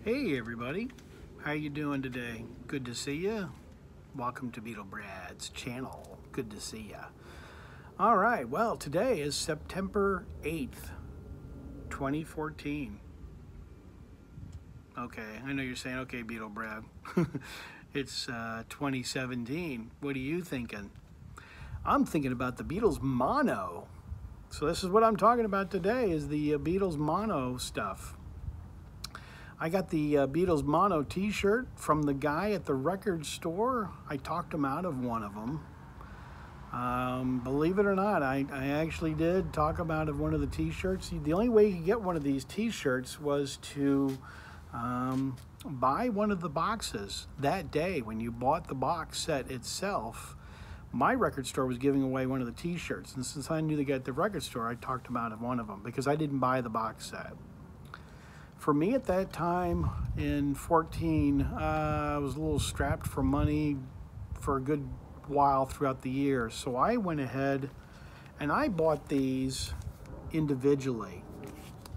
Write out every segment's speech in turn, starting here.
Hey everybody, how you doing today? Good to see you. Welcome to Beatle Brad's channel. Good to see you. All right, well, today is September 8th, 2014. Okay, I know you're saying, okay, Beatle Brad. It's 2017. What are you thinking? I'm thinking about the Beatles mono. So this is what I'm talking about today, is the Beatles mono stuff. I got the Beatles mono t-shirt from the guy at the record store. I talked him out of one of them. Believe it or not, I actually did talk him out of one of the t-shirts. The only way you could get one of these t-shirts was to buy one of the boxes that day. When you bought the box set itself, my record store was giving away one of the t-shirts. And since I knew the guy at the record store, I talked him out of one of them because I didn't buy the box set. For me at that time in 14, I was a little strapped for money for a good while throughout the year. So I went ahead and I bought these individually.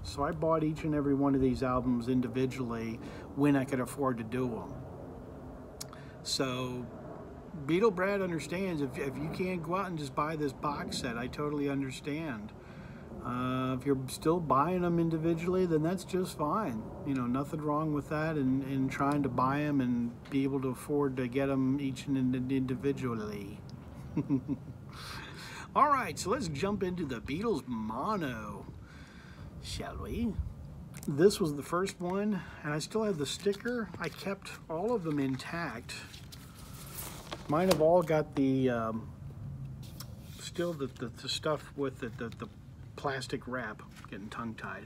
So I bought each and every one of these albums individually when I could afford to do them. So Beatle Brad understands if you can't go out and just buy this box set, I totally understand. If you're still buying them individually, then that's just fine. You know, nothing wrong with that in trying to buy them and be able to afford to get them each and individually. All right, so let's jump into the Beatles mono, shall we? This was the first one, and I still have the sticker. I kept all of them intact. Mine have all got the, still the stuff with the plastic wrap, getting tongue-tied.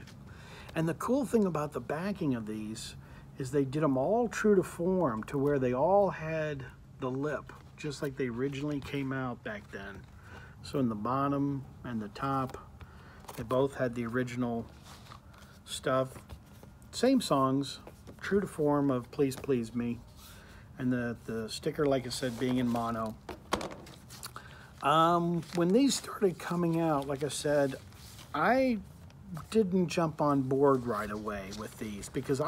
And the cool thing about the backing of these is they did them all true to form, to where they all had the lip, just like they originally came out back then. So in the bottom and the top, they both had the original stuff. Same songs, true to form of Please Please Me. And the sticker, like I said, being in mono. When these started coming out, like I said, I didn't jump on board right away with these because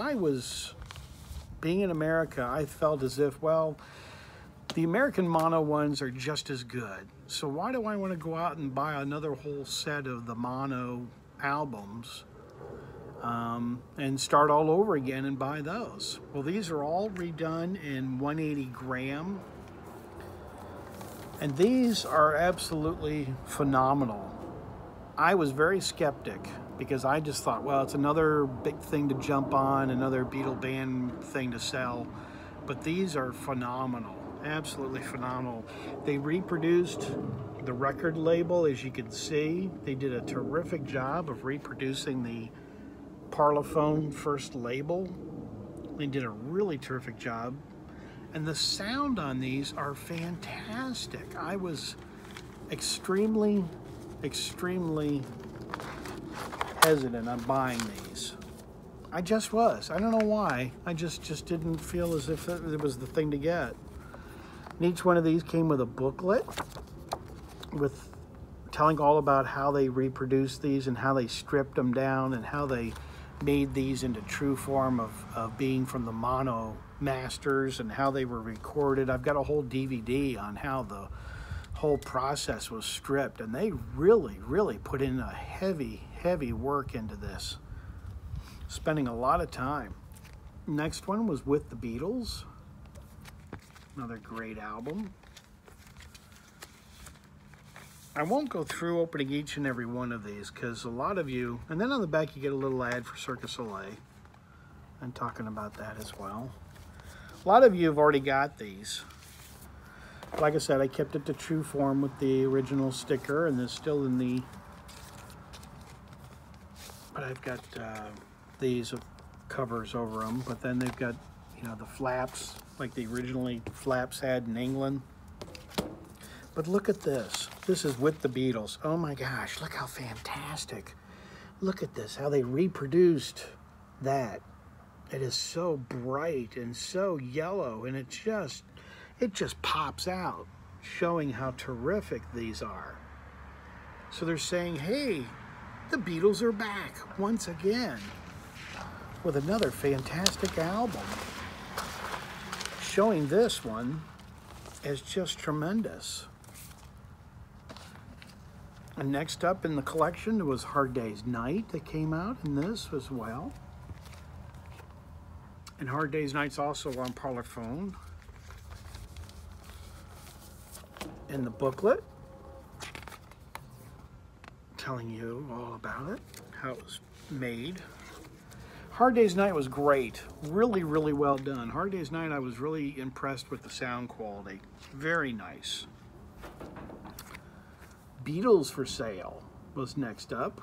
being in America, I felt as if, well, the American mono ones are just as good. So why do I want to go out and buy another whole set of the mono albums and start all over again and buy those? Well, these are all redone in 180 gram. And these are absolutely phenomenal. I was very skeptic because I just thought, well, it's another big thing to jump on, another Beatle band thing to sell. But these are phenomenal, absolutely phenomenal. They reproduced the record label, as you can see. They did a terrific job of reproducing the Parlophone first label. They did a really terrific job. And the sound on these are fantastic. I was extremely hesitant on buying these. I just was. I don't know why. I just didn't feel as if it was the thing to get. And each one of these came with a booklet with telling all about how they reproduced these and how they stripped them down and how they made these into true form of being from the mono masters and how they were recorded. I've got a whole DVD on how the whole process was stripped, and they really put in a heavy work into this, spending a lot of time. Next one was With the Beatles, another great album. I won't go through opening each and every one of these because a lot of you, and then on the back you get a little ad for Circus Soleil. I'm talking about that as well. A lot of you have already got these. Like I said, I kept it to true form with the original sticker, and they're still in the, but I've got these covers over them, but then they've got, you know, the flaps like the originally flaps had in England. But look at this. This is With the Beatles. Oh my gosh, look how fantastic. Look at this, how they reproduced that. It is so bright and so yellow, and it just pops out, showing how terrific these are. So they're saying, hey, the Beatles are back once again. with another fantastic album. Showing this one as just tremendous. And next up in the collection was Hard Day's Night that came out in this as well. And Hard Day's Night's also on Parlophone. In the booklet, telling you all about it, how it was made. Hard Day's Night was great. Really, really well done. Hard Day's Night, I was really impressed with the sound quality. Very nice. Beatles for Sale was next up.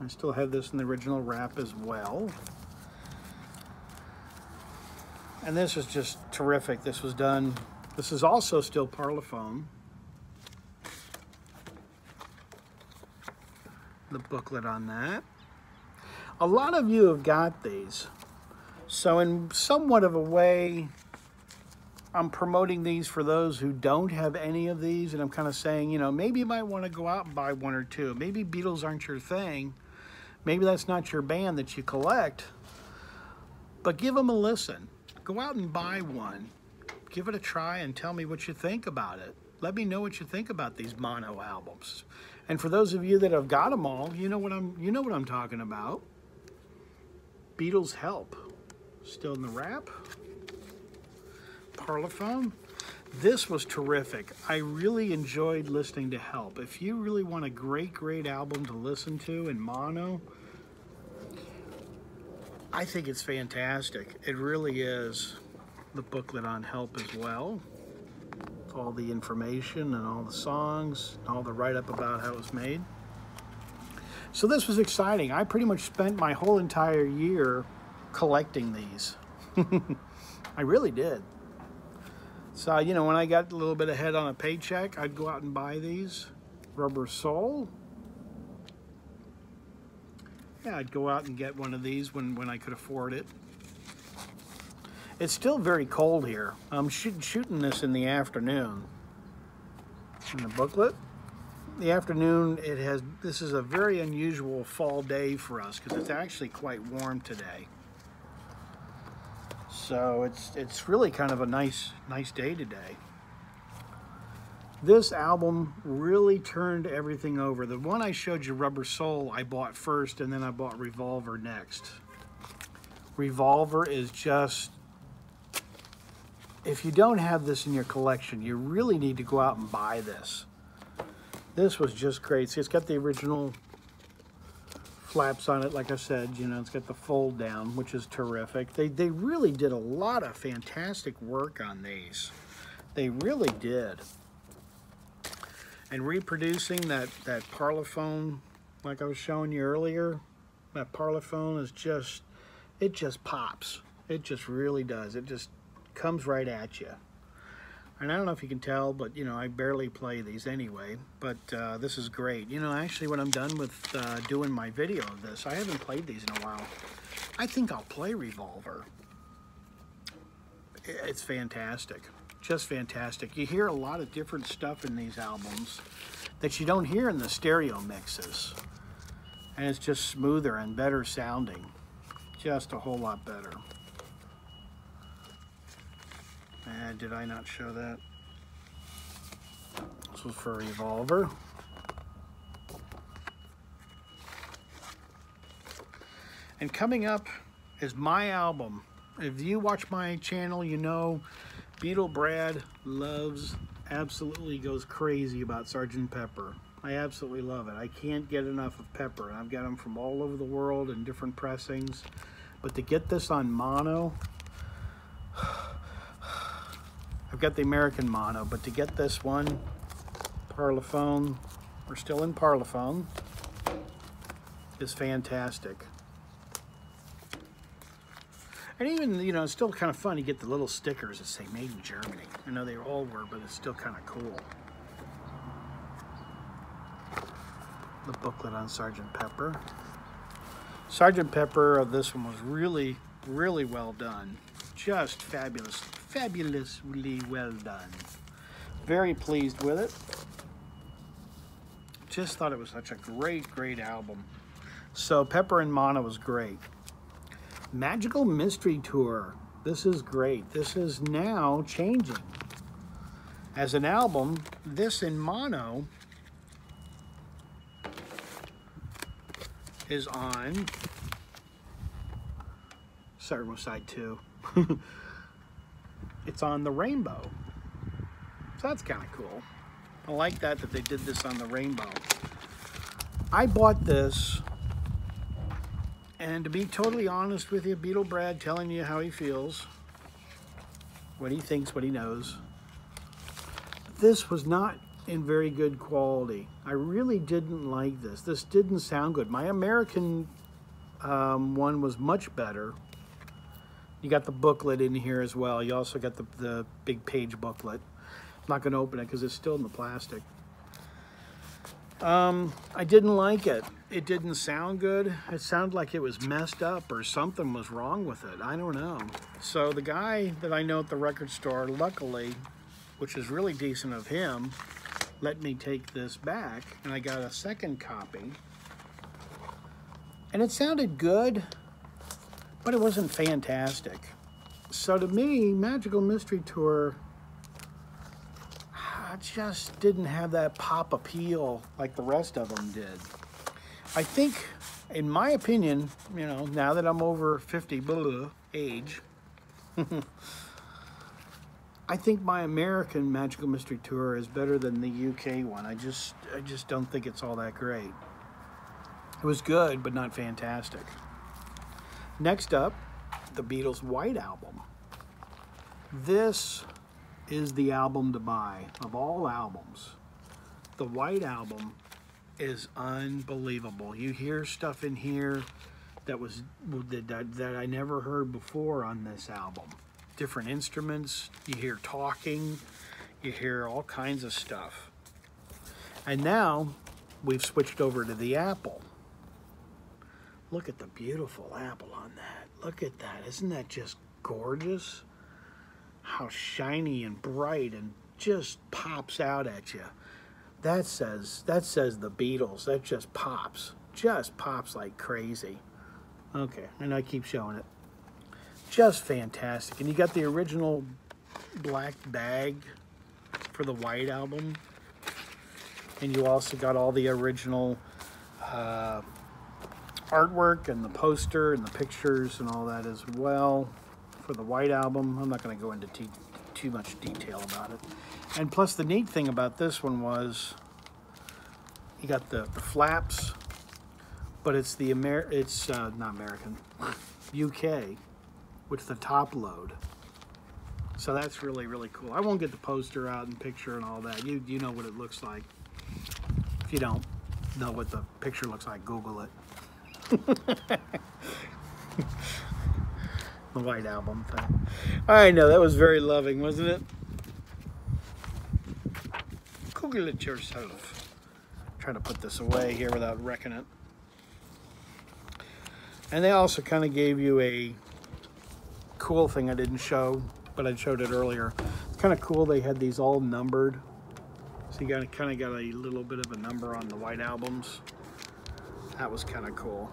I still have this in the original wrap as well. And this is just terrific. This was done, this is also still Parlophone. The booklet on that. A lot of you have got these. So in somewhat of a way, I'm promoting these for those who don't have any of these, and I'm kind of saying, you know, maybe you might want to go out and buy one or two. Maybe Beatles aren't your thing. Maybe that's not your band that you collect. But give them a listen. Go out and buy one. Give it a try and tell me what you think about it. Let me know what you think about these mono albums. And for those of you that have got them all, you know what I'm talking about. Beatles Help, still in the wrap. Parlophone. This was terrific. I really enjoyed listening to Help. If you really want a great, great album to listen to in mono, I think it's fantastic. It really is. The booklet on Help as well. All the information and all the songs, all the write-up about how it was made. So this was exciting. I pretty much spent my whole entire year collecting these. I really did. So, you know, when I got a little bit ahead on a paycheck, I'd go out and buy these. Rubber Soul. Yeah, I'd go out and get one of these when I could afford it. It's still very cold here. I'm shooting this in the afternoon. In the booklet, the afternoon, this is a very unusual fall day for us because it's actually quite warm today. So it's really kind of a nice day today. This album really turned everything over. The one I showed you, Rubber Soul, I bought first, and then I bought Revolver next. Revolver is just, if you don't have this in your collection, you really need to go out and buy this. This was just great. See, it's got the original flaps on it, like I said, you know, it's got the fold down, which is terrific. They really did a lot of fantastic work on these. They really did. And reproducing that Parlophone, like I was showing you earlier, that Parlophone is just, it just pops. It just really does. It just comes right at you. And I don't know if you can tell, but, you know, I barely play these anyway. But this is great. You know, actually, when I'm done with doing my video of this, I haven't played these in a while. I think I'll play Revolver. It's fantastic. Just fantastic. You hear a lot of different stuff in these albums that you don't hear in the stereo mixes. And it's just smoother and better sounding. Just a whole lot better. Did I not show that? This was for Revolver. And coming up is my album. If you watch my channel, you know Beatle Brad absolutely goes crazy about Sgt. Pepper. I absolutely love it. I can't get enough of Pepper. I've got them from all over the world in different pressings. But to get this on mono, I've got the American mono, but to get this one, Parlophone, we're still in Parlophone, is fantastic. And even, you know, it's still kind of fun to get the little stickers that say Made in Germany. I know they all were, but it's still kind of cool. The booklet on Sgt. Pepper. Sgt. Pepper, this one was really, really well done. Just fabulously well done. Very pleased with it. Just thought it was such a great, great album. So Pepper and Mono was great. Magical Mystery Tour. This is great. This is now changing. As an album, this in mono is on, starting with side 2. It's on the rainbow. So that's kind of cool. I like that they did this on the rainbow. I bought this, and to be totally honest with you, Beatle Brad telling you how he feels, what he thinks, what he knows, this was not in very good quality. I really didn't like this. This didn't sound good. My American one was much better. You got the booklet in here as well. You also got the big page booklet. I'm not going to open it because it's still in the plastic. I didn't like it. It didn't sound good. It sounded like it was messed up or something was wrong with it. I don't know. So the guy that I know at the record store, luckily, which is really decent of him, let me take this back, and I got a second copy. And it sounded good, but it wasn't fantastic. So to me, Magical Mystery Tour just didn't have that pop appeal like the rest of them did. I think, in my opinion, you know, now that I'm over 50 age, I think my American Magical Mystery Tour is better than the UK one. I just don't think it's all that great. It was good, but not fantastic. Next up, the Beatles' White Album. This is the album to buy of all albums. The White Album is unbelievable. You hear stuff in here that I never heard before on this album. Different instruments, you hear talking, you hear all kinds of stuff. And now we've switched over to the Apple. Look at the beautiful Apple on that. Look at that. Isn't that just gorgeous? How shiny and bright and just pops out at you. That says the Beatles. That just pops like crazy. Okay, and I keep showing it. Just fantastic. And you got the original black bag for the White Album. And you also got all the original artwork and the poster and the pictures and all that as well for the White Album. I'm not going to go into too much detail about it. And plus the neat thing about this one was you got the flaps, but it's the not American, UK, with the top load. So that's really, really cool. I won't get the poster out and picture and all that. You know what it looks like. If you don't know what the picture looks like, Google it. The White Album thing. I know, that was very loving, wasn't it? Google it yourself. Trying to put this away here without wrecking it. And they also kind of gave you a cool thing I didn't show, but I showed it earlier. It's kind of cool. They had these all numbered. So you kind of got a little bit of a number on the White Albums. That was kind of cool.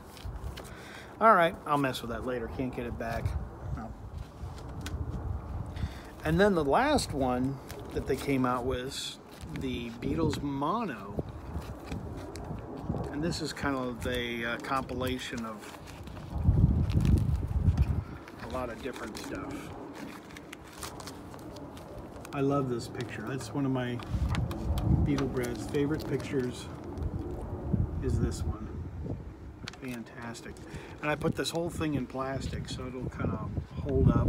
All right, I'll mess with that later. Can't get it back. No. And then the last one that they came out with, the Beatles Mono. And this is kind of the compilation of a lot of different stuff. I love this picture. That's one of my Beatle Brad's favorite pictures, is this one. Fantastic. And I put this whole thing in plastic so it'll kind of hold up.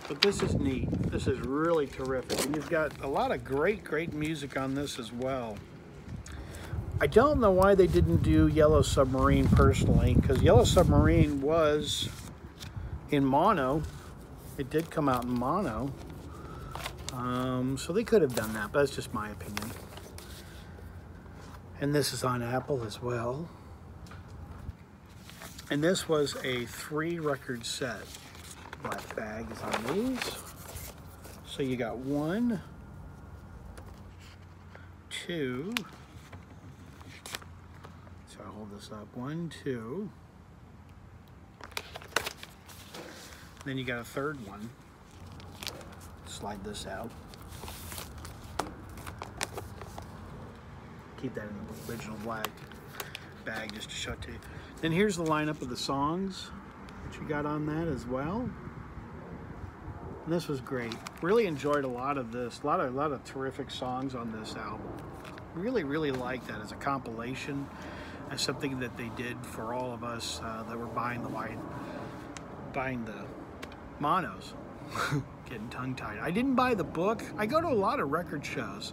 But this is neat. This is really terrific. And you've got a lot of great music on this as well. I don't know why they didn't do Yellow Submarine personally, because Yellow Submarine was in mono. It did come out in mono. So they could have done that, but that's just my opinion. And this is on Apple as well. And this was a 3-record set. Black bag is on these. So you got 1, 2. So I'll hold this up. 1, 2. Then you got a third one. Slide this out. Keep that in the original black bag just to show it to you. Then here's the lineup of the songs that you got on that as well. And this was great. Really enjoyed a lot of this. A lot of terrific songs on this album. Really like that as a compilation, as something that they did for all of us that were buying the monos. Getting tongue-tied. I didn't buy the book. I go to a lot of record shows,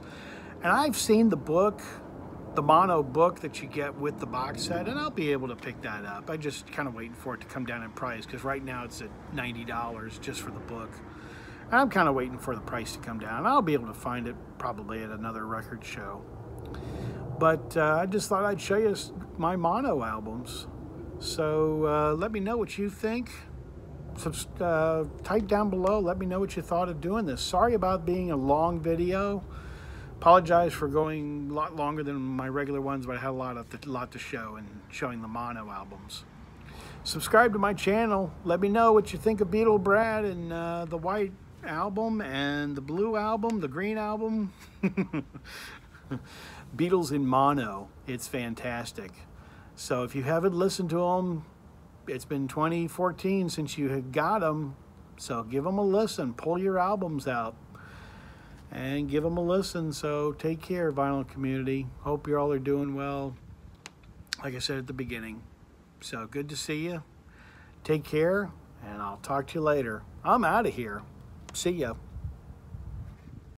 and I've seen the book, the mono book that you get with the box set, and I'll be able to pick that up. I just kind of waiting for it to come down in price, because right now it's at $90 just for the book. And I'm kind of waiting for the price to come down. I'll be able to find it probably at another record show. But I just thought I'd show you my mono albums. So let me know what you think. Type down below, let me know what you thought of doing this. Sorry about being a long video. Apologize for going a lot longer than my regular ones, but I had a lot to show and showing the mono albums. Subscribe to my channel. Let me know what you think of Beatle Brad and the white album and the blue album, the green album. Beatles in mono. It's fantastic. So if you haven't listened to them, it's been 2014 since you had got them, so give them a listen. Pull your albums out and give them a listen. So take care, vinyl community. Hope you all are doing well, like I said at the beginning. So good to see you. Take care, and I'll talk to you later. I'm out of here. See ya.